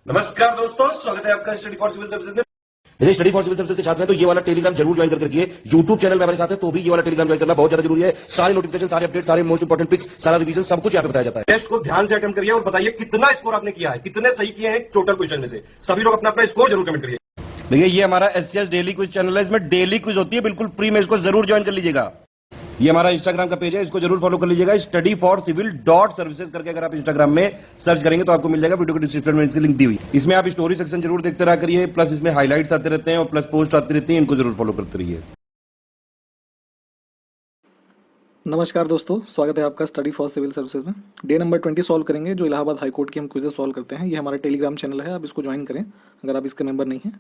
नमस्कार दोस्तों, स्वागत है आपका स्टडी फॉर सिविल सर्विसेज में। यदि स्टडी फॉर सिविल सर्विसेज के छात्र हैं तो ये वाला टेलीग्राम जरूर ज्वाइन करके रखिए। यूट्यूब चैनल में हमारे साथ है तो भी ये वाला टेलीग्राम ज्वाइन करना बहुत ज्यादा जरूरी है। सारे नोटिफिकेशन, सारे अपडेट, सारे मोस्ट इंपोर्टेंट पिक्स, सारा रिवीजन सब कुछ यहाँ पे बताया जाता है। टेस्ट को ध्यान से अटेम्प्ट करिए और बताइए कितना स्कोर आपने किया है, कितने सही किए हैं टोटल क्वेश्चन में से। सभी लोग अपना अपना स्कोर जरूर कमेंट करिए। देखिए ये हमारा एससीएस डेली क्विज चैनल है, इसमें डेली क्विज होती है, बिल्कुल फ्री में, इसको जरूर ज्वाइन कर लीजिएगा। ये हमारा इंस्टाग्राम का पेज है, इसको जरूर फॉलो कर लीजिएगा। Study for civil dot services करके अगर आप इंस्टाग्राम में सर्च करेंगे तो आपको मिल जाएगा। वीडियो के डिस्क्रिप्शन में इसकी लिंक दी हुई। इसमें आप स्टोरी सेक्शन जरूर देखते रहा करिए, प्लस इसमें हाईलाइट्स आते रहते हैं और प्लस पोस्ट आती रहती है, इनको जरूर फॉलो करते रहिए। नमस्कार दोस्तों, स्वागत है आपका स्टडी फॉर सिविल सर्विसेज में। डे नंबर 20 सॉल्व करेंगे, जो इलाहाबाद हाईकोर्ट की हम क्विजेस सॉल्व करते हैं। ये हमारा टेलीग्राम चैनल है, आप इसको ज्वाइन करें अगर आप इसके मेंबर नहीं हैं।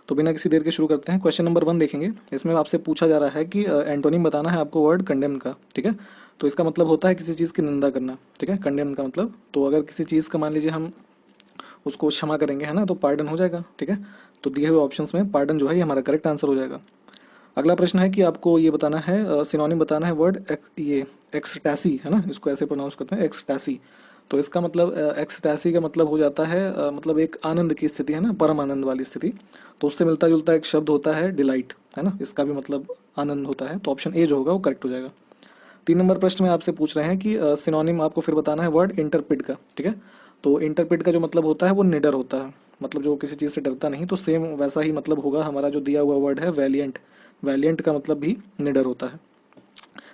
तो बिना किसी देर के शुरू करते हैं। क्वेश्चन नंबर 1 देखेंगे। इसमें आपसे पूछा जा रहा है कि एंटोनिम बताना है आपको वर्ड कंडेम का, ठीक है। तो इसका मतलब होता है किसी चीज़ की निंदा करना, ठीक है। कंडेम का मतलब, तो अगर किसी चीज़ का मान लीजिए हम उसको क्षमा करेंगे, है ना, तो पार्डन हो जाएगा, ठीक है। तो दिए हुए ऑप्शंस में पार्डन जो है ये हमारा करेक्ट आंसर हो जाएगा। अगला प्रश्न है कि आपको ये बताना है, सिनोनिम बताना है वर्ड ये एक्सटैसी, है ना, इसको ऐसे प्रोनाउंस करते हैं एक्सटैसी। तो इसका मतलब एक्सटैसी का मतलब हो जाता है मतलब एक आनंद की स्थिति, है ना, परम आनंद वाली स्थिति। तो उससे मिलता जुलता एक शब्द होता है डिलाइट, है ना, इसका भी मतलब आनंद होता है। तो ऑप्शन ए जो होगा वो करेक्ट हो जाएगा। 3 नंबर प्रश्न में आपसे पूछ रहे हैं कि सिनोनिम आपको फिर बताना है वर्ड इंटरप्रेट का, ठीक है। तो इंटरप्रेट का जो मतलब होता है वो निडर होता है, मतलब जो किसी चीज़ से डरता नहीं। तो सेम वैसा ही मतलब होगा हमारा जो दिया हुआ वर्ड है वैलियंट। वैलियंट का मतलब भी निडर होता है।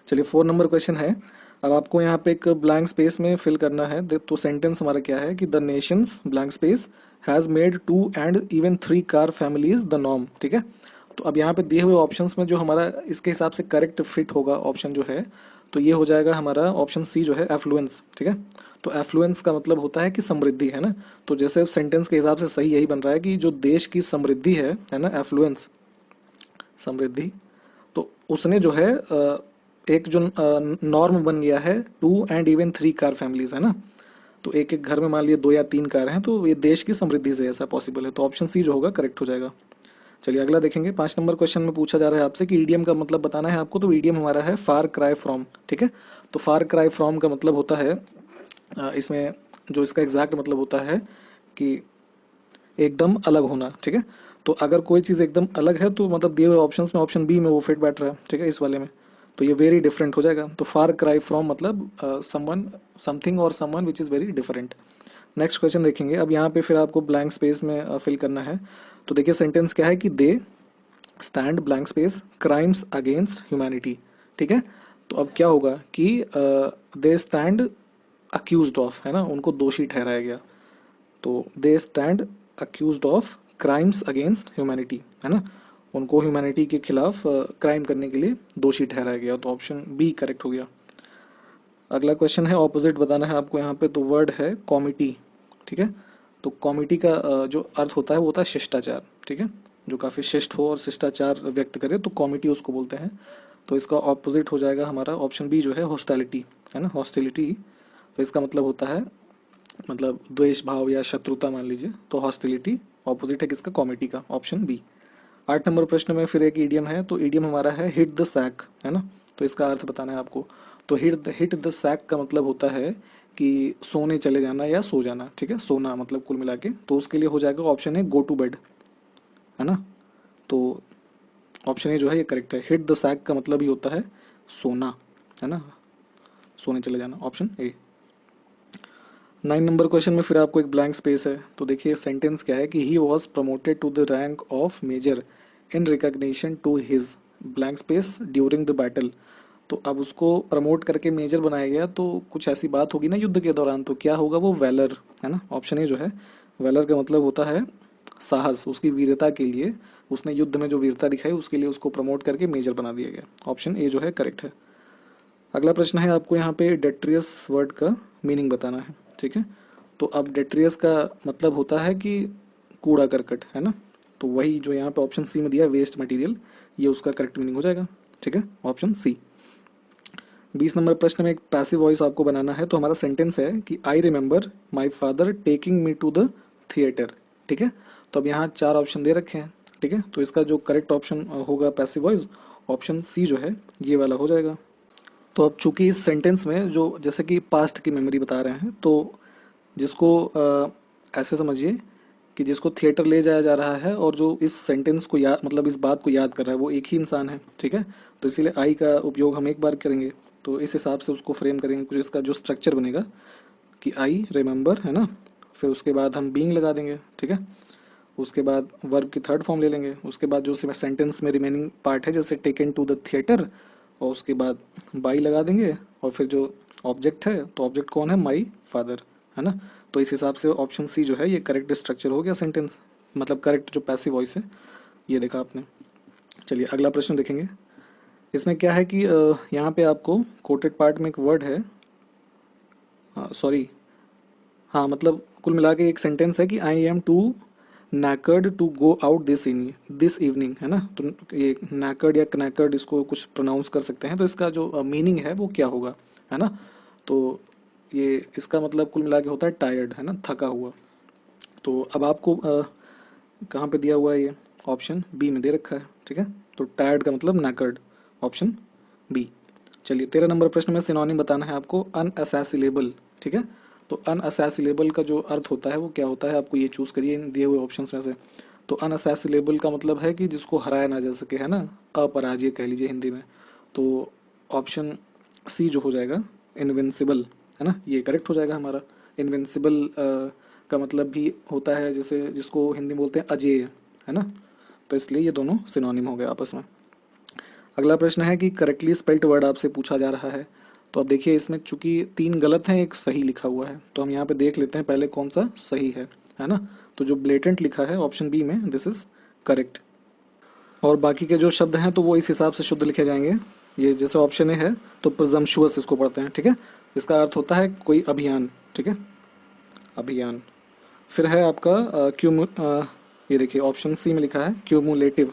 चलिए 4 नंबर क्वेश्चन है। अब आपको यहाँ पे एक ब्लैंक स्पेस में फिल करना है। तो सेंटेंस हमारा क्या है कि the Nations blank space has made 2 and even 3 car families the norm, ठीक है। तो अब यहाँ पे दिए हुए ऑप्शंस में जो हमारा इसके हिसाब से करेक्ट फिट होगा ऑप्शन जो है, तो ये हो जाएगा हमारा ऑप्शन सी जो है एफ्लुएंस, ठीक है। तो एफ्लुएंस का मतलब होता है कि समृद्धि, है ना। तो जैसे सेंटेंस के हिसाब से सही यही बन रहा है कि जो देश की समृद्धि है ना, एफ्लुएंस समृद्धि, तो उसने जो है एक जो नॉर्म बन गया है 2 and even 3 कार फैमिलीज, है ना। तो एक एक घर में मान लीजिए 2 या 3 कार हैं, तो ये देश की समृद्धि से ऐसा पॉसिबल है। तो ऑप्शन सी जो होगा करेक्ट हो जाएगा। चलिए अगला देखेंगे। 5 नंबर क्वेश्चन में पूछा जा रहा है आपसे कि ईडियम का मतलब बताना है आपको। तो ईडियम हमारा है फार क्राई फ्रॉम, ठीक है। तो फार क्राई फ्रॉम का मतलब होता है इसमें जो इसका एग्जैक्ट मतलब होता है कि एकदम अलग होना, ठीक है। तो अगर कोई चीज़ एकदम अलग है तो मतलब दिए हुए ऑप्शंस में ऑप्शन बी में वो फिट बैठ रहा है, ठीक है, इस वाले में। तो ये वेरी डिफरेंट हो जाएगा। तो फार क्राई फ्रॉम मतलब समवन, समथिंग और someone which is very different. Next question देखेंगे। अब यहाँ पे फिर आपको ब्लैंक स्पेस में फिल करना है। तो देखिए सेंटेंस क्या है कि they stand blank space crimes against humanity, ठीक है। तो अब क्या होगा कि दे स्टैंड अक्यूज्ड ऑफ, है ना, उनको दोषी ठहराया गया। तो they stand accused of crimes against humanity, है ना, उनको ह्यूमैनिटी के खिलाफ क्राइम करने के लिए दोषी ठहराया गया। तो ऑप्शन बी करेक्ट हो गया। अगला क्वेश्चन है ऑपोजिट बताना है आपको यहाँ पे। तो वर्ड है कॉमिटी, ठीक है। तो कॉमिटी का जो अर्थ होता है वो होता है शिष्टाचार, ठीक है, जो काफ़ी शिष्ट हो और शिष्टाचार व्यक्त करे तो कॉमिटी उसको बोलते हैं। तो इसका ऑपोजिट हो जाएगा हमारा ऑप्शन बी जो है हॉस्टिलिटी, है ना, हॉस्टिलिटी। तो इसका मतलब होता है मतलब द्वेष भाव या शत्रुता मान लीजिए। तो हॉस्टिलिटी ऑपोजिट है किसका, कॉमिटी का, ऑप्शन बी। 8 नंबर प्रश्न में फिर एक ईडियम है। तो ईडियम हमारा है हिट द सैक, है ना। तो इसका अर्थ बताना है आपको। तो हिट द सैक का मतलब होता है कि सोने चले जाना या सो जाना, ठीक है, सोना मतलब कुल मिला के। तो उसके लिए हो जाएगा ऑप्शन है गो टू बेड, है ना। तो ऑप्शन ए जो है ये करेक्ट है। हिट द सैक का मतलब ही होता है सोना, है ना, सोने चले जाना, ऑप्शन ए। 9 नंबर क्वेश्चन में फिर आपको एक ब्लैंक स्पेस है। तो देखिए सेंटेंस क्या है कि he was promoted to the rank of major in recognition to his blank space during the battle. तो अब उसको प्रमोट करके मेजर बनाया गया, तो कुछ ऐसी बात होगी ना युद्ध के दौरान, तो क्या होगा वो वैलर, है ना। ऑप्शन ए जो है वैलर का मतलब होता है साहस, उसकी वीरता के लिए, उसने युद्ध में जो वीरता दिखाई उसके लिए उसको प्रमोट करके मेजर बना दिया गया। ऑप्शन ए जो है करेक्ट है। अगला प्रश्न है आपको यहाँ पे डेट्रियस वर्ड का मीनिंग बताना है, ठीक है। तो अब डेट्रियस का मतलब होता है कि कूड़ा करकट, है ना। तो वही जो यहाँ पे ऑप्शन सी में दिया वेस्ट मटेरियल, ये उसका करेक्ट मीनिंग हो जाएगा, ठीक है, ऑप्शन सी। 20 नंबर प्रश्न में एक पैसिव वॉइस आपको बनाना है। तो हमारा सेंटेंस है कि I remember my father taking me to the theatre, ठीक है। तो अब यहाँ 4 ऑप्शन दे रखे हैं, ठीक है। तो इसका जो करेक्ट ऑप्शन होगा पैसिव वॉइस, ऑप्शन सी जो है ये वाला हो जाएगा। तो अब चूंकि इस सेंटेंस में जो जैसे कि पास्ट की मेमोरी बता रहे हैं, तो जिसको ऐसे समझिए कि जिसको थिएटर ले जाया जा रहा है और जो इस सेंटेंस को याद मतलब इस बात को याद कर रहा है वो एक ही इंसान है, ठीक है। तो इसीलिए आई का उपयोग हम एक बार करेंगे, तो इस हिसाब से उसको फ्रेम करेंगे। कुछ इसका जो स्ट्रक्चर बनेगा कि आई रिमेंबर, है ना, फिर उसके बाद हम बीइंग लगा देंगे, ठीक है। उसके बाद वर्ब की थर्ड फॉर्म ले लेंगे, उसके बाद जो सेंटेंस में रिमेनिंग पार्ट है जैसे टेकन टू द थिएटर, और उसके बाद बाई लगा देंगे, और फिर जो ऑब्जेक्ट है तो ऑब्जेक्ट कौन है, माई फादर, है ना। तो इस हिसाब से ऑप्शन सी जो है ये करेक्ट स्ट्रक्चर हो गया सेंटेंस, मतलब करेक्ट जो पैसिव वॉइस है ये देखा आपने। चलिए अगला प्रश्न देखेंगे। इसमें क्या है कि यहाँ पे आपको कोटेड पार्ट में एक वर्ड है, सॉरी, हाँ मतलब कुल मिला के एक सेंटेंस है कि I am too knackered to go out this evening, है ना। तो ये नैकर्ड या कनैकर्ड इसको कुछ प्रोनाउंस कर सकते हैं, तो इसका जो मीनिंग है वो क्या होगा, है ना। तो ये इसका मतलब कुल मिला के होता है टायर्ड, है ना, थका हुआ। तो अब आपको कहाँ पे दिया हुआ है, ये ऑप्शन बी में दे रखा है, ठीक है। तो टायर्ड का मतलब नैकर्ड, ऑप्शन बी। चलिए 13 नंबर प्रश्न में सिनोनिम बताना है आपको, अनअसैसिलेबल, ठीक है। तो अनअसैसिलेबल का जो अर्थ होता है वो क्या होता है, आपको ये चूज करिए इन दिए हुए ऑप्शंस में से। तो अनअसैसिलेबल का मतलब है कि जिसको हराया ना जा सके, है ना, अपराजय कह लीजिए हिंदी में। तो ऑप्शन सी जो हो जाएगा इनविंसिबल, है ना, ये करेक्ट हो जाएगा हमारा। इनविंसिबल का मतलब भी होता है जैसे जिसको हिंदी में बोलते हैं अजेय, है ना। तो इसलिए ये दोनों सिनोनिम हो गए आपस में। अगला प्रश्न है कि करेक्टली स्पेल्ड वर्ड आपसे पूछा जा रहा है। तो अब देखिए इसमें चूंकि 3 गलत हैं, एक सही लिखा हुआ है, तो हम यहाँ पे देख लेते हैं पहले कौन सा सही है ना। तो जो ब्लेटेंट लिखा है ऑप्शन बी में, दिस इज करेक्ट। और बाकी के जो शब्द हैं तो वो इस हिसाब से शुद्ध लिखे जाएंगे। ये जैसे ऑप्शन ए है तो प्रिजम्पशुअस इसको पढ़ते हैं, ठीक है। इसका अर्थ होता है कोई अभियान, ठीक है, अभियान। फिर है आपका ये देखिए ऑप्शन सी में लिखा है क्यूमुलेटिव,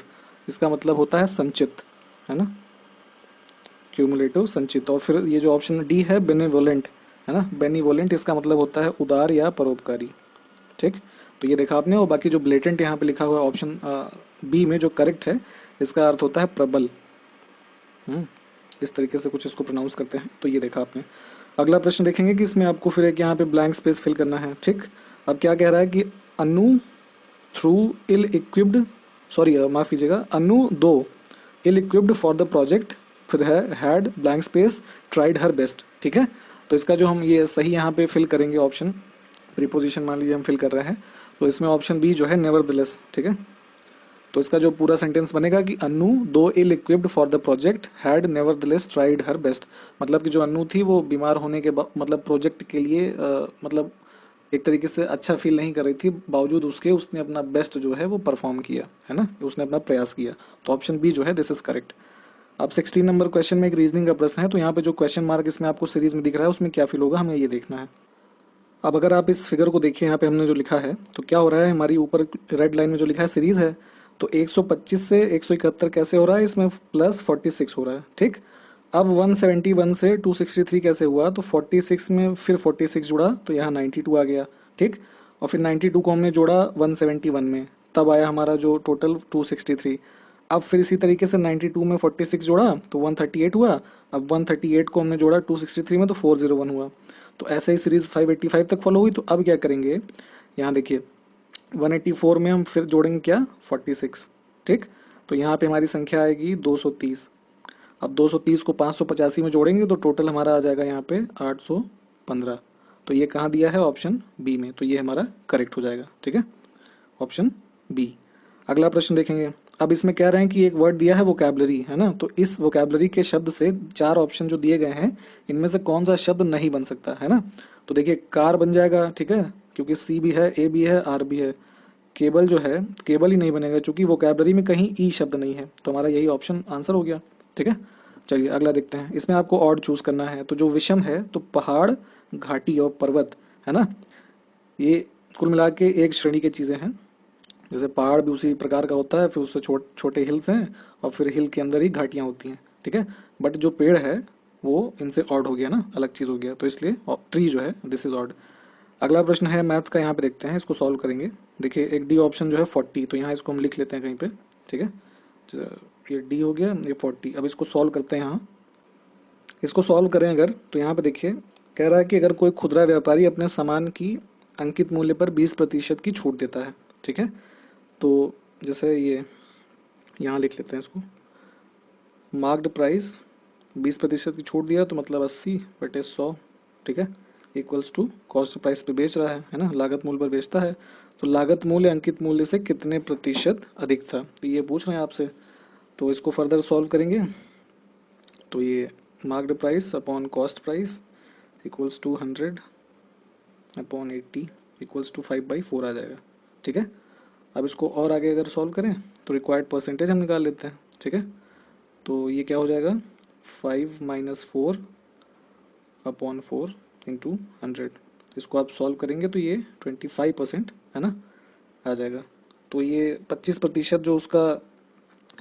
इसका मतलब होता है संचित, है ना, क्यूमुलेटिव संचित। और फिर ये जो ऑप्शन डी है बेनिवोलेंट, है ना, बेनिवोलेंट इसका मतलब होता है उदार या परोपकारी, ठीक। तो ये देखा आपने। और बाकी जो ब्लेटेंट यहाँ पे लिखा हुआ है ऑप्शन बी में जो करेक्ट है, इसका अर्थ होता है प्रबल। इस तरीके से कुछ इसको प्रोनाउंस करते हैं, तो ये देखा आपने। अगला प्रश्न देखेंगे कि इसमें आपको फिर एक यहाँ पे ब्लैंक स्पेस फिल करना है, ठीक। अब क्या कह रहा है कि अनु थ्रू इल इक्विप्ड, सॉरी माफ कीजिएगा, अनु though ill equipped for the project, फिर है had blank space tried her best, ठीक है। तो इसका जो हम ये सही यहाँ पे फिल करेंगे ऑप्शन, प्रीपोजिशन मान लीजिए हम फिल कर रहे हैं, तो इसमें ऑप्शन बी जो है नेवरदलेस, ठीक है। तो इसका जो पूरा सेंटेंस बनेगा कि Anu though ill equipped for the project had nevertheless tried her best, मतलब कि जो अनु थी वो बीमार होने के मतलब प्रोजेक्ट के लिए मतलब एक तरीके से अच्छा फील नहीं कर रही थी, बावजूद उसके उसने अपना बेस्ट जो है वो परफॉर्म किया, है ना, उसने अपना प्रयास किया। तो ऑप्शन बी जो है दिस इज करेक्ट। अब 16 नंबर क्वेश्चन में एक रीजनिंग का प्रश्न है, तो यहाँ पे जो क्वेश्चन मार्क इसमें आपको सीरीज में दिख रहा है उसमें क्या फिल होगा हमें ये देखना है। अब अगर आप इस फिगर को देखिए, यहाँ पे हमने जो लिखा है तो क्या हो रहा है, हमारी ऊपर रेड लाइन में जो लिखा है सीरीज है, तो 125 से 171 कैसे हो रहा है, इसमें प्लस 46 हो रहा है, ठीक। अब 171 से 263 कैसे हुआ, तो 46 में फिर 46 जुड़ा तो यहाँ 92 आ गया, ठीक। और फिर 92 को हमने जोड़ा 171 में, तब आया हमारा जो टोटल 263। अब फिर इसी तरीके से 92 में 46 जोड़ा तो 138 हुआ। अब 138 को हमने जोड़ा 263 में तो 401 हुआ। तो ऐसे ही सीरीज 585 तक फॉलो हुई। तो अब क्या करेंगे, यहाँ देखिए 184 में हम फिर जोड़ेंगे क्या, 46, ठीक। तो यहाँ पे हमारी संख्या आएगी 230। अब 230 को 585 में जोड़ेंगे तो टोटल हमारा आ जाएगा यहाँ पे 815। तो ये कहाँ दिया है, ऑप्शन बी में, तो ये हमारा करेक्ट हो जाएगा, ठीक है, ऑप्शन बी। अगला प्रश्न देखेंगे। अब इसमें कह रहे हैं कि एक वर्ड दिया है वोकैबलरी, है ना, तो इस वोकैबलरी के शब्द से 4 ऑप्शन जो दिए गए हैं इनमें से कौन सा शब्द नहीं बन सकता, है ना। तो देखिए कार बन जाएगा, ठीक है, क्योंकि सी भी है, ए भी है, आर भी है। केबल जो है, केबल ही नहीं बनेगा क्योंकि वोकैबलरी में कहीं ई शब्द नहीं है, तो हमारा यही ऑप्शन आंसर हो गया, ठीक है। चलिए अगला देखते हैं। इसमें आपको ऑड चूज करना है, तो जो विषम है तो पहाड़, घाटी और पर्वत, है ना, ये कुल मिला के एक श्रेणी की चीजें हैं। जैसे पहाड़ भी उसी प्रकार का होता है, फिर उससे छोटे हिल्स हैं और फिर हिल के अंदर ही घाटियां होती हैं, ठीक है। बट जो पेड़ है वो इनसे ऑड हो गया ना, अलग चीज हो गया, तो इसलिए ट्री जो है दिस इज ऑड। अगला प्रश्न है मैथ्स का, यहाँ पे देखते हैं, इसको सॉल्व करेंगे। देखिए एक डी ऑप्शन जो है 40, तो यहाँ इसको हम लिख लेते हैं कहीं पे, ठीक है, ये डी हो गया, ये 40। अब इसको सॉल्व करते हैं। यहाँ इसको सॉल्व करें अगर, तो यहाँ पे देखिए कह रहा है कि अगर कोई खुदरा व्यापारी अपने सामान की अंकित मूल्य पर 20% की छूट देता है, ठीक है। तो जैसे ये यहाँ लिख लेते हैं इसको, मार्क्ड प्राइस 20% की छूट दिया तो मतलब 80/100, ठीक है, इक्वल्स टू कॉस्ट प्राइस पे बेच रहा है ना, लागत मूल्य पर बेचता है, तो लागत मूल्य अंकित मूल्य से कितने प्रतिशत अधिक था, तो ये पूछ रहे हैं आपसे। तो इसको फर्दर सॉल्व करेंगे तो ये marked price upon cost price equals to 100/80 equals to 5/4 आ जाएगा, ठीक है। अब इसको और आगे अगर सॉल्व करें तो रिक्वायर्ड परसेंटेज हम निकाल लेते हैं, ठीक है। तो ये क्या हो जाएगा, 5 - 4/4 इंटू 100, इसको आप सॉल्व करेंगे तो ये 25% है ना आ जाएगा। तो ये 25% जो उसका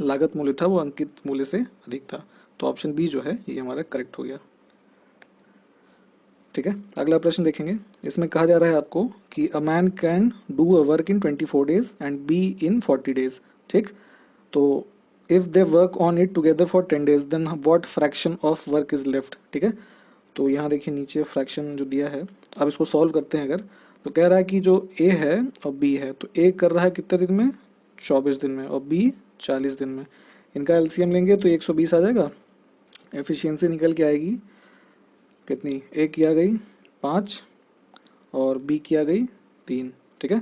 लागत मूल्य था वो अंकित मूल्य से अधिक था, तो ऑप्शन बी जो है ये हमारा करेक्ट हो गया, ठीक है। अगला प्रश्न देखेंगे, इसमें कहा जा रहा है आपको कि a man can do a work in 24 days and B in 40 days, ठीक। तो if they work on it together for 10 days then what fraction of work is left, ठीक है। तो यहाँ देखिए नीचे फ्रैक्शन जो दिया है, अब इसको सॉल्व करते हैं अगर, तो कह रहा है कि जो ए है और बी है, तो ए कर रहा है कितने दिन में, 24 दिन में, और बी 40 दिन में। इनका एलसीएम लेंगे तो 120 आ जाएगा, एफिशिएंसी निकल के आएगी कितनी, ए की आ गई 5 और बी की आ गई 3, ठीक है।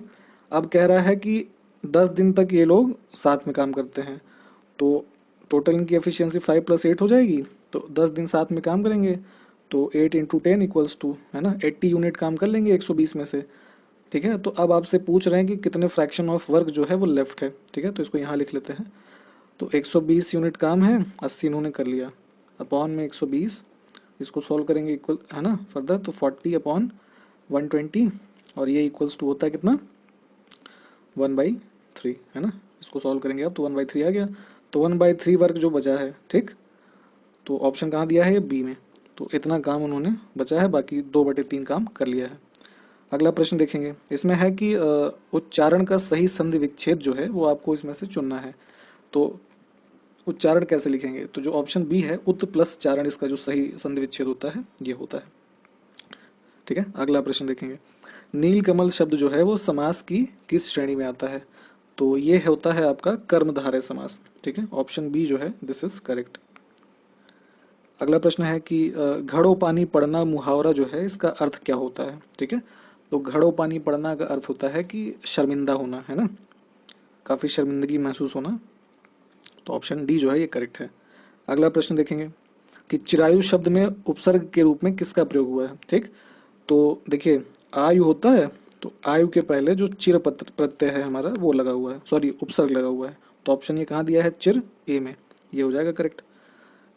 अब कह रहा है कि 10 दिन तक ये लोग साथ में काम करते हैं, तो टोटल इनकी एफिशिएंसी 5 + 8 हो जाएगी, तो 10 दिन साथ में काम करेंगे तो 8 × 10 इक्वल्स टू, है ना, 80 यूनिट काम कर लेंगे 120 में से, ठीक है। तो अब आपसे पूछ रहे हैं कि कितने फ्रैक्शन ऑफ वर्क जो है वो लेफ्ट है, ठीक है। तो इसको यहाँ लिख लेते हैं, तो 120 यूनिट काम है, 80 इन्होंने कर लिया, अपॉन में 120, इसको सॉल्व करेंगे इक्वल, है ना, फर्दर तो 40/120, और ये इक्वल्स टू होता है कितना, 1/3, है ना। इसको सॉल्व करेंगे अब तो 1/3 आ गया, तो 1/3 वर्क जो बचा है, ठीक। तो ऑप्शन कहाँ दिया है, बी में, तो इतना काम उन्होंने बचा है, बाकी 2/3 काम कर लिया है। अगला प्रश्न देखेंगे, इसमें है कि उच्चारण का सही संधि विच्छेद जो है वो आपको इसमें से चुनना है। तो उच्चारण कैसे लिखेंगे, तो जो ऑप्शन बी है उत प्लस चारण, इसका जो सही संधि विच्छेद होता है ये होता है, ठीक है। अगला प्रश्न देखेंगे, नीलकमल शब्द जो है वो समास की किस श्रेणी में आता है, तो ये होता है आपका कर्मधारय समास, ठीक है। ऑप्शन बी जो है दिस इज करेक्ट। अगला प्रश्न है कि घड़ो पानी पड़ना मुहावरा जो है इसका अर्थ क्या होता है, ठीक है। तो घड़ो पानी पड़ना का अर्थ होता है कि शर्मिंदा होना, है ना, काफी शर्मिंदगी महसूस होना, तो ऑप्शन डी जो है ये करेक्ट है। अगला प्रश्न देखेंगे कि चिरायु शब्द में उपसर्ग के रूप में किसका प्रयोग हुआ है, ठीक। तो देखिए आयु होता है, तो आयु के पहले जो चिर प्रत्यय है हमारा वो लगा हुआ है, सॉरी उपसर्ग लगा हुआ है, तो ऑप्शन ये कहाँ दिया है, चिर, ए में, ये हो जाएगा करेक्ट,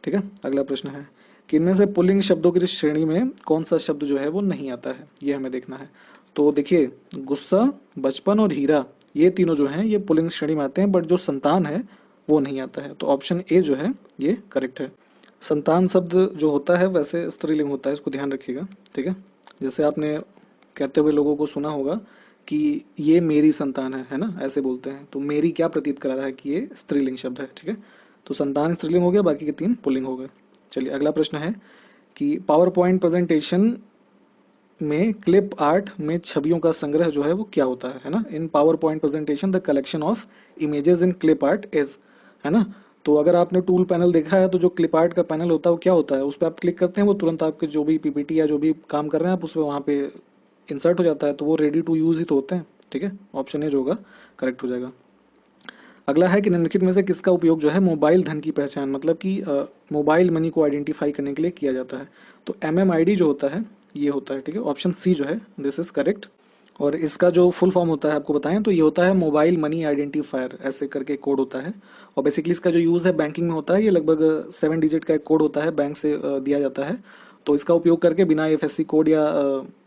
ठीक है। अगला प्रश्न है कि इनमें से पुल्लिंग शब्दों की श्रेणी में कौन सा शब्द जो है वो नहीं आता है, ये हमें देखना है। तो देखिए गुस्सा, बचपन और हीरा, ये तीनों जो हैं ये पुल्लिंग श्रेणी में आते हैं, बट जो संतान है वो नहीं आता है, तो ऑप्शन ए जो है ये करेक्ट है। संतान शब्द जो होता है वैसे स्त्रीलिंग होता है, इसको ध्यान रखिएगा, ठीक है। जैसे आपने कहते हुए लोगों को सुना होगा कि ये मेरी संतान है ना, ऐसे बोलते हैं, तो मेरी क्या प्रतीत करा रहा है कि ये स्त्रीलिंग शब्द है, ठीक है। तो संतान स्त्रीलिंग हो गया, बाकी के 3 पुल्लिंग हो गए। चलिए अगला प्रश्न है कि पावर पॉइंट प्रेजेंटेशन में क्लिप आर्ट में छवियों का संग्रह जो है वो क्या होता है ना, in PowerPoint presentation the collection of images in clip art is, है ना। तो अगर आपने टूल पैनल देखा है तो जो क्लिप आर्ट का पैनल होता है वो क्या होता है, उस पर आप क्लिक करते हैं वो तुरंत आपके जो भी पीपीटी या जो भी काम कर रहे हैं आप उस पर वहाँ पे इंसर्ट हो जाता है, तो वो रेडी टू यूज ही तो होते हैं, ठीक है। ऑप्शन ए जो होगा करेक्ट हो जाएगा। अगला है कि निम्नलिखित में से किसका उपयोग जो है मोबाइल धन की पहचान, मतलब कि मोबाइल मनी को आइडेंटिफाई करने के लिए किया जाता है, तो MMID जो होता है ये होता है, ठीक है। ऑप्शन सी जो है दिस इज करेक्ट। और इसका जो फुल फॉर्म होता है आपको बताएं तो ये होता है मोबाइल मनी आइडेंटिफायर, ऐसे करके कोड होता है, और बेसिकली इसका जो यूज़ है बैंकिंग में होता है, ये लगभग 7 डिजिट का एक कोड होता है, बैंक से दिया जाता है, तो इसका उपयोग करके बिना FSC कोड या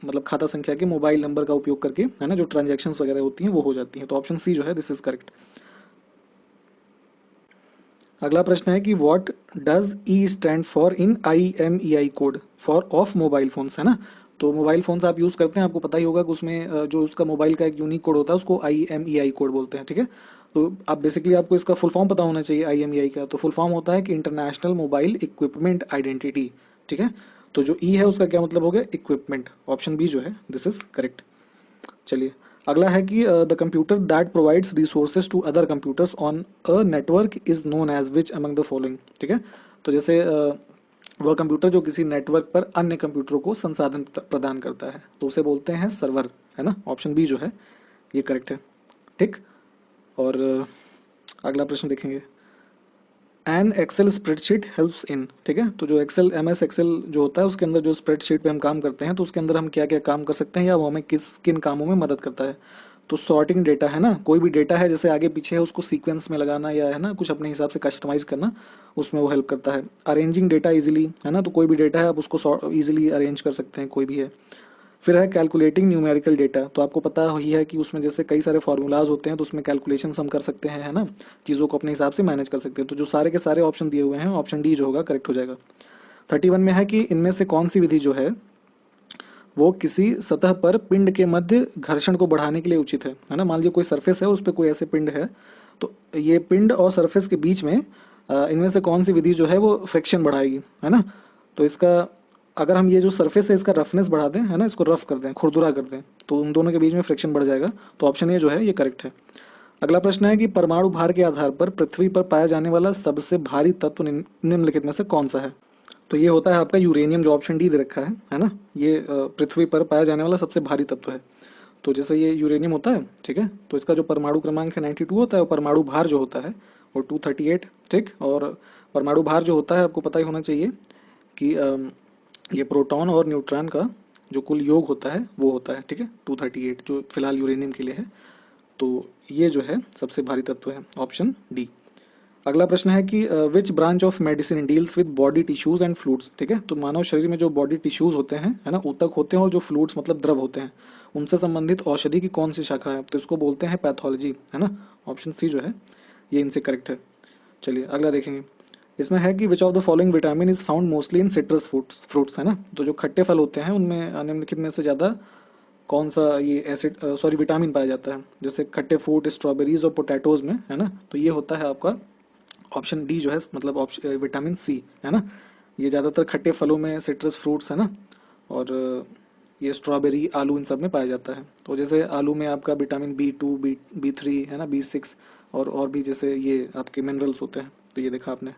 मतलब खाता संख्या के मोबाइल नंबर का उपयोग करके, है ना, जो ट्रांजेक्शन वगैरह होती हैं वो हो जाती हैं, तो ऑप्शन सी जो है दिस इज करेक्ट। अगला प्रश्न है कि what does E stand for in IMEI code for of mobile phones, है ना। तो मोबाइल फोन्स आप यूज़ करते हैं, आपको पता ही होगा कि उसमें जो उसका मोबाइल का एक यूनिक कोड होता है उसको IMEI कोड बोलते हैं, ठीक है। तो आप बेसिकली आपको इसका फुल फॉर्म पता होना चाहिए IMEI का, तो फुल फॉर्म होता है कि इंटरनेशनल मोबाइल इक्विपमेंट आइडेंटिटी, ठीक है। तो जो ई है उसका क्या मतलब हो गया, इक्विपमेंट, ऑप्शन बी जो है दिस इज करेक्ट। चलिए अगला है कि the computer that provides resources to other computers on a network is known as which among the following, ठीक है। तो जैसे वह कंप्यूटर जो किसी नेटवर्क पर अन्य कंप्यूटरों को संसाधन प्रदान करता है तो उसे बोलते हैं सर्वर, है ना। ऑप्शन बी जो है ये करेक्ट है, ठीक। और अगला प्रश्न देखेंगे, an Excel spreadsheet helps in, ठीक है। तो जो एक्सेल MS एक्सेल जो होता है उसके अंदर जो स्प्रेडशीट पे हम काम करते हैं तो उसके अंदर हम क्या क्या काम कर सकते हैं या वो हमें किन कामों में मदद करता है। तो सॉर्टिंग डेटा, है ना, कोई भी डेटा है जैसे आगे पीछे है उसको सीक्वेंस में लगाना या है ना कुछ अपने हिसाब से कस्टमाइज करना, उसमें वो हेल्प करता है। अरेंजिंग डेटा इजीली, है ना, तो कोई भी डेटा है आप उसको ईजिली अरेंज कर सकते हैं, कोई भी है। फिर है कैलकुलेटिंग न्यूमेरिकल डेटा, तो आपको पता ही है कि उसमें जैसे कई सारे फार्मूलाज होते हैं तो उसमें कैलकुलेशंस हम कर सकते हैं, है ना, चीज़ों को अपने हिसाब से मैनेज कर सकते हैं। तो जो सारे के सारे ऑप्शन दिए हुए हैं ऑप्शन डी जो होगा करेक्ट हो जाएगा। 31 में है कि इनमें से कौन सी विधि जो है वो किसी सतह पर पिंड के मध्य घर्षण को बढ़ाने के लिए उचित है ना। मान लीजिए कोई सरफेस है उस पर कोई ऐसे पिंड है तो ये पिंड और सरफेस के बीच में इनमें से कौन सी विधि जो है वो फ्रिक्शन बढ़ाएगी, है ना। तो इसका अगर हम ये जो सरफेस है इसका रफनेस बढ़ा दें, है ना, इसको रफ कर दें, खुरदुरा कर दें, तो उन दोनों के बीच में फ्रिक्शन बढ़ जाएगा। तो ऑप्शन ए जो है ये करेक्ट है। अगला प्रश्न है कि परमाणु भार के आधार पर पृथ्वी पर पाया जाने वाला सबसे भारी तत्व निम्नलिखित में से कौन सा है। तो ये होता है आपका यूरेनियम, जो ऑप्शन डी दे रखा है ना। ये पृथ्वी पर पाया जाने वाला सबसे भारी तत्व है। तो जैसे ये यूरेनियम होता है, ठीक है, तो इसका जो परमाणु क्रमांक है 92 होता है और परमाणु भार जो होता है वो 238, ठीक। और परमाणु भार जो होता है आपको पता ही होना चाहिए कि ये प्रोटॉन और न्यूट्रॉन का जो कुल योग होता है वो होता है, ठीक है, 238 जो फिलहाल यूरेनियम के लिए है। तो ये जो है सबसे भारी तत्व है, ऑप्शन डी। अगला प्रश्न है कि which branch of medicine deals with body tissues and fluids, ठीक है। तो मानव शरीर में जो बॉडी टिश्यूज होते हैं, है ना, ऊतक होते हैं, और जो फ्लूइड्स मतलब द्रव होते हैं, उनसे संबंधित औषधि की कौन सी शाखा है। तो इसको बोलते हैं पैथोलॉजी, है ना। ऑप्शन सी जो है ये इनसे करेक्ट है। चलिए अगला देखेंगे, इसमें है कि which of the following vitamin is found mostly in citrus fruits, है ना। तो जो खट्टे फल होते हैं उनमें निम्नलिखित में से ज़्यादा कौन सा ये विटामिन पाया जाता है। जैसे खट्टे फ्रूट, स्ट्रॉबेरीज और पोटैटोज में, है ना, तो ये होता है आपका ऑप्शन डी जो है, मतलब ऑप्शन विटामिन सी, है ना। ये ज़्यादातर खट्टे फलों में, सिट्रस फ्रूट्स, है ना, और ये स्ट्रॉबेरी, आलू, इन सब में पाया जाता है। तो जैसे आलू में आपका विटामिन B2, B3, है ना, B6 और भी जैसे ये आपके मिनरल्स होते हैं। तो ये देखा आपने।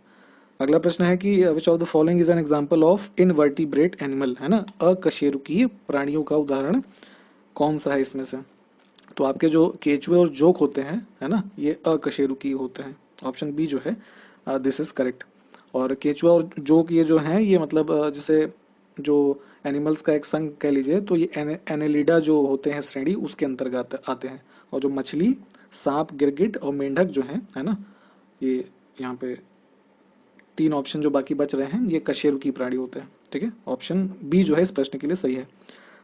अगला प्रश्न है कि which of the following is an example of invertebrate animal, है ना, अकशेरुकीय प्राणियों का उदाहरण कौन सा है इसमें से। तो आपके जो केचुए और जोक होते हैं, है ना, ये अकशेरुकीय होते हैं। ऑप्शन बी जो है दिस इज करेक्ट। और केचुआ और जोक ये जो हैं ये मतलब जैसे जो एनिमल्स का एक संघ कह लीजिए, तो ये एनेलिडा जो होते हैं श्रेणी उसके अंतर्गत आते हैं। और जो मछली, सांप, गिरगिट और मेंढक जो हैं, है ना, ये यहाँ पे 3 ऑप्शन जो बाकी बच रहे हैं ये कशेरुकी प्राणी होते हैं, ठीक है। ऑप्शन बी जो है इस प्रश्न के लिए सही है।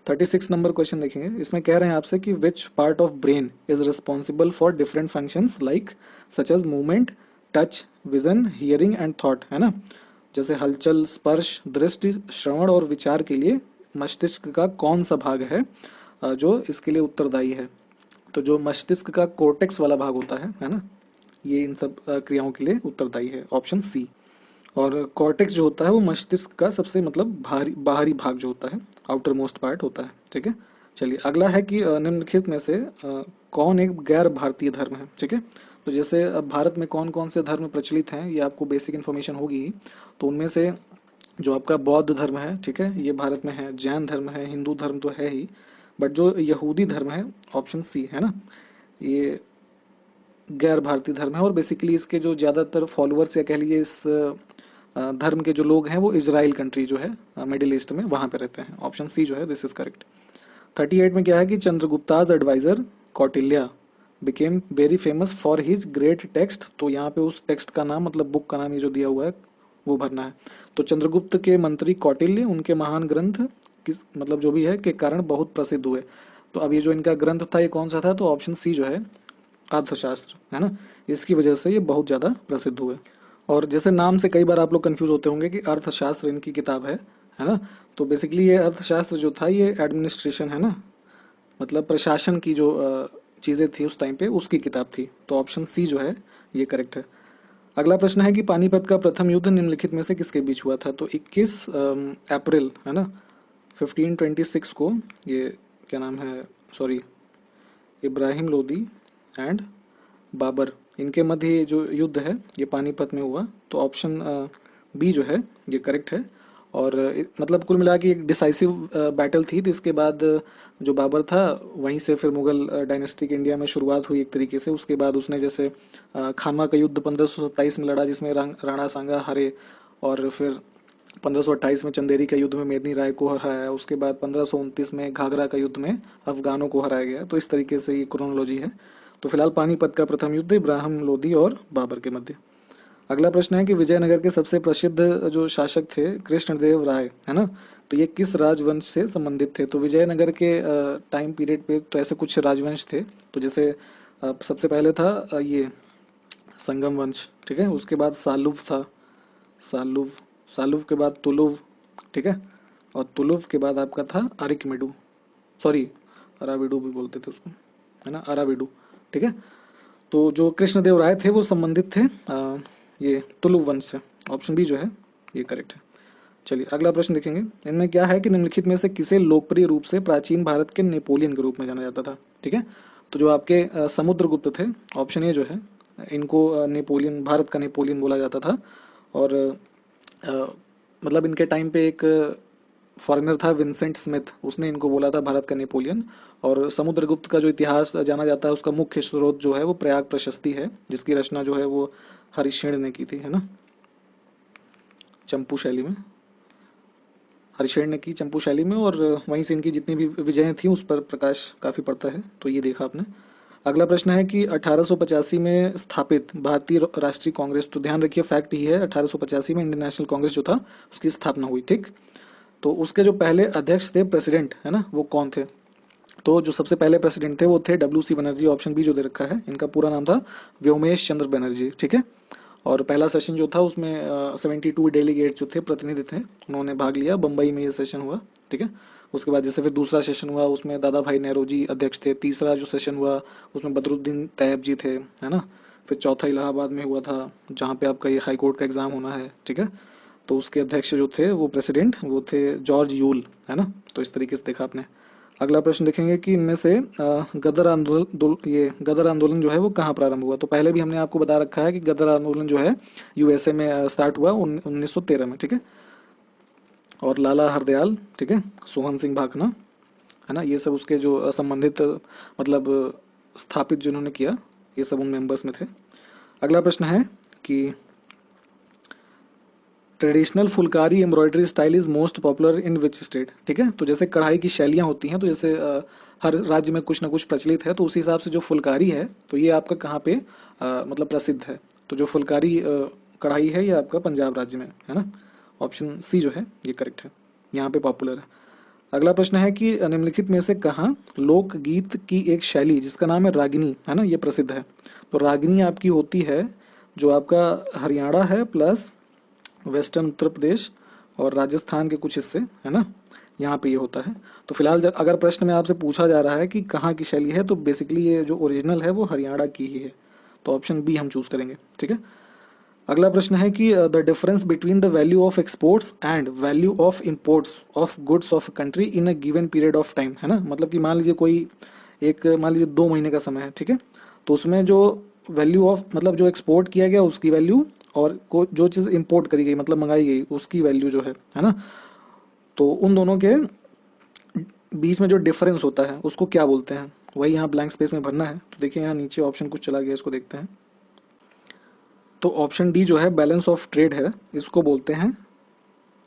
36 नंबर क्वेश्चन देखेंगे, इसमें कह रहे हैं आपसे कि which part of brain is responsible for different functions like such as movement, touch, vision, hearing and thought, है ना। जैसे हलचल, स्पर्श, दृष्टि, श्रवण और विचार के लिए मस्तिष्क का कौन सा भाग है जो इसके लिए उत्तरदायी है। तो जो मस्तिष्क का कोर्टेक्स वाला भाग होता है ना, ये इन सब क्रियाओं के लिए उत्तरदायी है, ऑप्शन सी। और कॉर्टेक्स जो होता है वो मस्तिष्क का सबसे मतलब बाहरी भाग जो होता है, आउटर मोस्ट पार्ट होता है, ठीक है। चलिए अगला है कि निम्नलिखित में से कौन एक गैर भारतीय धर्म है, ठीक है। तो जैसे अब भारत में कौन कौन से धर्म प्रचलित हैं ये आपको बेसिक इन्फॉर्मेशन होगी। तो उनमें से जो आपका बौद्ध धर्म है, ठीक है, ये भारत में है। जैन धर्म है, हिंदू धर्म तो है ही, बट जो यहूदी धर्म है, ऑप्शन सी, है ना, ये गैर भारतीय धर्म है। और बेसिकली इसके जो ज़्यादातर फॉलोअर्स या कह लीजिए इस धर्म के जो लोग हैं वो इजराइल कंट्री जो है मिडिल ईस्ट में, वहाँ पे रहते हैं। ऑप्शन सी जो है दिस इज करेक्ट। 38 में क्या है कि Chandragupta's advisor Kautilya became very famous for his great text. तो यहाँ पे उस टेक्स्ट का नाम मतलब बुक का नाम ये जो दिया हुआ है वो भरना है। तो चंद्रगुप्त के मंत्री कौटिल्य उनके महान ग्रंथ किस मतलब जो भी है के कारण बहुत प्रसिद्ध हुए। तो अब ये जो इनका ग्रंथ था ये कौन सा था, तो ऑप्शन सी जो है अर्थशास्त्र, है ना, इसकी वजह से ये बहुत ज़्यादा प्रसिद्ध हुए। और जैसे नाम से कई बार आप लोग कंफ्यूज होते होंगे कि अर्थशास्त्र इनकी किताब है ना। तो बेसिकली ये अर्थशास्त्र जो था ये एडमिनिस्ट्रेशन, है ना, मतलब प्रशासन की जो चीज़ें थी उस टाइम पे उसकी किताब थी। तो ऑप्शन सी जो है ये करेक्ट है। अगला प्रश्न है कि पानीपत का प्रथम युद्ध निम्नलिखित में से किसके बीच हुआ था। तो 21 अप्रैल, है ना, 1526 को, ये क्या नाम है, सॉरी इब्राहिम लोदी एंड बाबर, इनके मध्य ये जो युद्ध है ये पानीपत में हुआ। तो ऑप्शन बी जो है ये करेक्ट है। और मतलब कुल मिला के एक डिसाइसिव बैटल थी। तो इसके बाद जो बाबर था वहीं से फिर मुगल डायनेस्टी के इंडिया में शुरुआत हुई एक तरीके से। उसके बाद उसने जैसे खानवा का युद्ध 1527 में लड़ा, जिसमें राणा सांगा हारे, और फिर 1528 में चंदेरी का युद्ध में मेदिनी राय को हराया। उसके बाद 1529 में घाघरा का युद्ध में अफगानों को हराया गया। तो इस तरीके से ये क्रोनोलॉजी है। तो फिलहाल पानीपत का प्रथम युद्ध इब्राहिम लोदी और बाबर के मध्य। अगला प्रश्न है कि विजयनगर के सबसे प्रसिद्ध जो शासक थे कृष्णदेव राय, है ना, तो ये किस राजवंश से संबंधित थे? तो विजयनगर के टाइम पीरियड पे तो ऐसे कुछ राजवंश थे। तो जैसे सबसे पहले था ये संगम वंश, ठीक है। उसके बाद सालुव था, सालुव, सालुव के बाद तुलुव, ठीक है। और तुलुव के बाद आपका था अरिकमेडु, सॉरी अराविडु भी बोलते थे उसको, है ना, अराविडु, ठीक है। तो जो कृष्णदेव राय थे वो संबंधित थे ये तुलुव वंश से। ऑप्शन बी जो है ये करेक्ट है। चलिए अगला प्रश्न देखेंगे। इनमें क्या है कि निम्नलिखित में से किसे लोकप्रिय रूप से प्राचीन भारत के नेपोलियन के रूप में जाना जाता था, ठीक है। तो जो आपके समुद्रगुप्त थे, ऑप्शन ए जो है, इनको नेपोलियन, भारत का नेपोलियन बोला जाता था। और मतलब इनके टाइम पे एक फॉरेनर था विंसेंट स्मिथ, उसने इनको बोला था भारत का नेपोलियन। और समुद्रगुप्त का जो इतिहास जाना जाता है उसका मुख्य स्रोत जो है वो प्रयाग प्रशस्ति है, जिसकी रचना जो है वो हरिशेन ने की थी, है ना, चंपू शैली में। हरिशेन ने की चंपू शैली में, और वहीं से इनकी जितनी भी विजयें थी उस पर प्रकाश काफ़ी पड़ता है। तो ये देखा आपने। अगला प्रश्न है कि 1885 में स्थापित भारतीय राष्ट्रीय कांग्रेस, तो ध्यान रखिए फैक्ट ही है, 1885 में इंडियन नेशनल कांग्रेस जो था उसकी स्थापना हुई, ठीक। तो उसके जो पहले अध्यक्ष थे, प्रेसिडेंट, है ना, वो कौन थे? तो जो सबसे पहले प्रेसिडेंट थे वो थे डब्ल्यू.सी. बनर्जी। ऑप्शन बी जो दे रखा है, इनका पूरा नाम था व्योमेश चंद्र बनर्जी, ठीक है। और पहला सेशन जो था उसमें 72 डेलीगेट जो थे, प्रतिनिधि थे, उन्होंने भाग लिया। बम्बई में ये सेशन हुआ, ठीक है। उसके बाद जैसे फिर दूसरा सेशन हुआ उसमें दादा भाई नेहरू अध्यक्ष थे। तीसरा जो सेशन हुआ उसमें बदरुद्दीन तैयब जी थे, है ना। फिर चौथा इलाहाबाद में हुआ था, जहाँ पे आपका ये हाई कोर्ट का एग्जाम होना है, ठीक है। तो उसके अध्यक्ष जो थे वो प्रेसिडेंट वो थे जॉर्ज यूल, है ना। तो इस तरीके से देखा आपने। अगला प्रश्न देखेंगे कि इनमें से गदर आंदोलन जो है वो कहाँ प्रारंभ हुआ? तो पहले भी हमने आपको बता रखा है कि गदर आंदोलन जो है यूएसए में स्टार्ट हुआ 1913 में, ठीक है। और लाला हरदयाल, ठीक है, सोहन सिंह भाखना, है ना, ये सब उसके जो संबंधित मतलब स्थापित जिन्होंने किया, ये सब उन मेंबर्स में थे। अगला प्रश्न है कि traditional Phulkari embroidery style is most popular in which state, ठीक है। तो जैसे कढ़ाई की शैलियाँ होती हैं, तो जैसे हर राज्य में कुछ ना कुछ प्रचलित है, तो उसी हिसाब से जो फुलकारी है तो ये आपका कहाँ पे मतलब प्रसिद्ध है? तो जो फुलकारी कढ़ाई है ये आपका पंजाब राज्य में, है ना। ऑप्शन सी जो है ये करेक्ट है, यहाँ पे पॉपुलर है। अगला प्रश्न है कि निम्नलिखित में से कहाँ लोकगीत की एक शैली जिसका नाम है रागिनी, है ना, ये प्रसिद्ध है? तो रागिनी आपकी होती है जो आपका हरियाणा है प्लस वेस्टर्न उत्तर प्रदेश और राजस्थान के कुछ हिस्से, है ना, यहाँ पे ये होता है। तो फिलहाल अगर प्रश्न में आपसे पूछा जा रहा है कि कहाँ की शैली है, तो बेसिकली ये जो ओरिजिनल है वो हरियाणा की ही है। तो ऑप्शन बी हम चूज करेंगे, ठीक है। अगला प्रश्न है कि the difference between the value of exports and value of imports of goods of country in a given period of time, है ना। मतलब कि मान लीजिए कोई एक, मान लीजिए 2 महीने का समय है, ठीक है। तो उसमें जो वैल्यू ऑफ मतलब जो एक्सपोर्ट किया गया उसकी वैल्यू, और जो चीज़ इंपोर्ट करी गई मतलब मंगाई गई उसकी वैल्यू जो है ना, तो उन दोनों के बीच में जो डिफरेंस होता है उसको क्या बोलते हैं? वही यहाँ ब्लैंक स्पेस में भरना है। तो देखिए यहाँ नीचे ऑप्शन कुछ चला गया, इसको देखते हैं। तो ऑप्शन डी जो है बैलेंस ऑफ ट्रेड है, इसको बोलते हैं,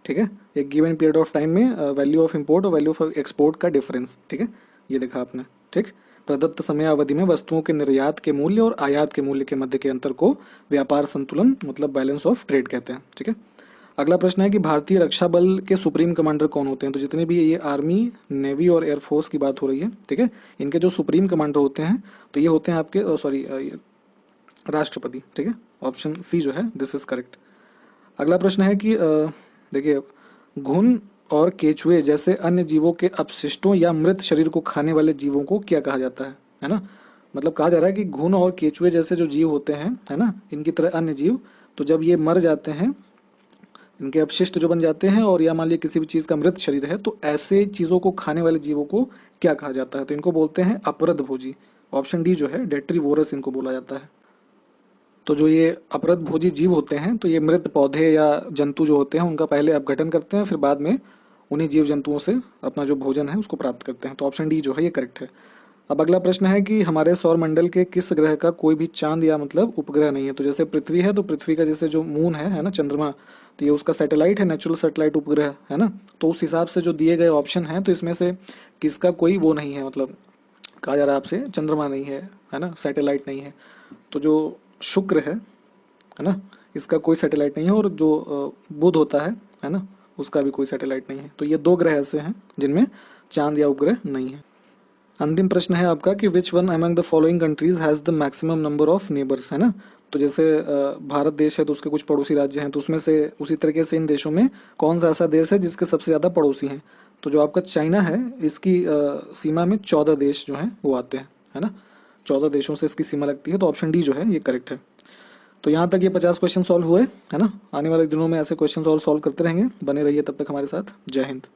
ठीक है। एक गिवन पीरियड ऑफ टाइम में वैल्यू ऑफ इंपोर्ट और वैल्यू ऑफ एक्सपोर्ट का डिफरेंस, ठीक है, ये देखा आपने, ठीक। प्रदत्त समय अवधि में वस्तुओं के निर्यात के मूल्य और आयात के मूल्य के मध्य के अंतर को व्यापार संतुलन मतलब बैलेंस ऑफ ट्रेड कहते हैं, ठीक है। अगला प्रश्न है कि भारतीय रक्षा बल के सुप्रीम कमांडर कौन होते हैं? तो जितने भी ये आर्मी, नेवी और एयरफोर्स की बात हो रही है, ठीक है, इनके जो सुप्रीम कमांडर होते हैं तो ये होते हैं आपके राष्ट्रपति, ठीक है। ऑप्शन सी जो है दिस इज करेक्ट। अगला प्रश्न है कि देखिए घुन और केचुए जैसे अन्य जीवों के अपशिष्टों या मृत शरीर को खाने वाले जीवों को क्या कहा जाता है ना। मतलब कहा जा रहा है कि घुन और केचुए जैसे जो जीव होते हैं, है ना, इनकी तरह अन्य जीव, तो जब ये मर जाते हैं, इनके अपशिष्ट जो बन जाते हैं, और या मान लीजिए किसी भी चीज़ का मृत शरीर है, तो ऐसे चीज़ों को खाने वाले जीवों को क्या कहा जाता है? तो इनको बोलते हैं अपरद भोजी, ऑप्शन डी जो है डेट्रीवोरस इनको बोला जाता है। तो जो ये अपरदभोजी जीव होते हैं तो ये मृत पौधे या जंतु जो होते हैं उनका पहले अपघटन करते हैं, फिर बाद में उन्हीं जीव जंतुओं से अपना जो भोजन है उसको प्राप्त करते हैं। तो ऑप्शन डी जो है ये करेक्ट है। अब अगला प्रश्न है कि हमारे सौर मंडल के किस ग्रह का कोई भी चांद या मतलब उपग्रह नहीं है। तो जैसे पृथ्वी है तो पृथ्वी का जैसे जो मून है ना, चंद्रमा, तो ये उसका सैटेलाइट है, नेचुरल सैटेलाइट उपग्रह है ना। तो उस हिसाब से जो दिए गए ऑप्शन हैं तो इसमें से किसका कोई वो नहीं है, मतलब कहा जा रहा है आपसे चंद्रमा नहीं है ना, सैटेलाइट नहीं है। तो जो शुक्र है ना, इसका कोई सैटेलाइट नहीं है, और जो बुध होता है ना, उसका भी कोई सैटेलाइट नहीं है। तो ये 2 ग्रह ऐसे हैं जिनमें चांद या उपग्रह नहीं है। अंतिम प्रश्न है आपका कि which one among the following countries has the maximum number of neighbours, है ना। तो जैसे भारत देश है तो उसके कुछ पड़ोसी राज्य हैं, तो उसमें से उसी तरीके से इन देशों में कौन सा ऐसा देश है जिसके सबसे ज़्यादा पड़ोसी हैं। तो जो आपका चाइना है इसकी सीमा में 14 देश जो हैं वो आते हैं, है ना। 14 देशों से इसकी सीमा लगती है। तो ऑप्शन डी जो है ये करेक्ट है। तो यहाँ तक ये 50 क्वेश्चन सॉल्व हुए, है ना। आने वाले दिनों में ऐसे क्वेश्चन और सॉल्व करते रहेंगे, बने रहिए तब तक हमारे साथ। जय हिंद।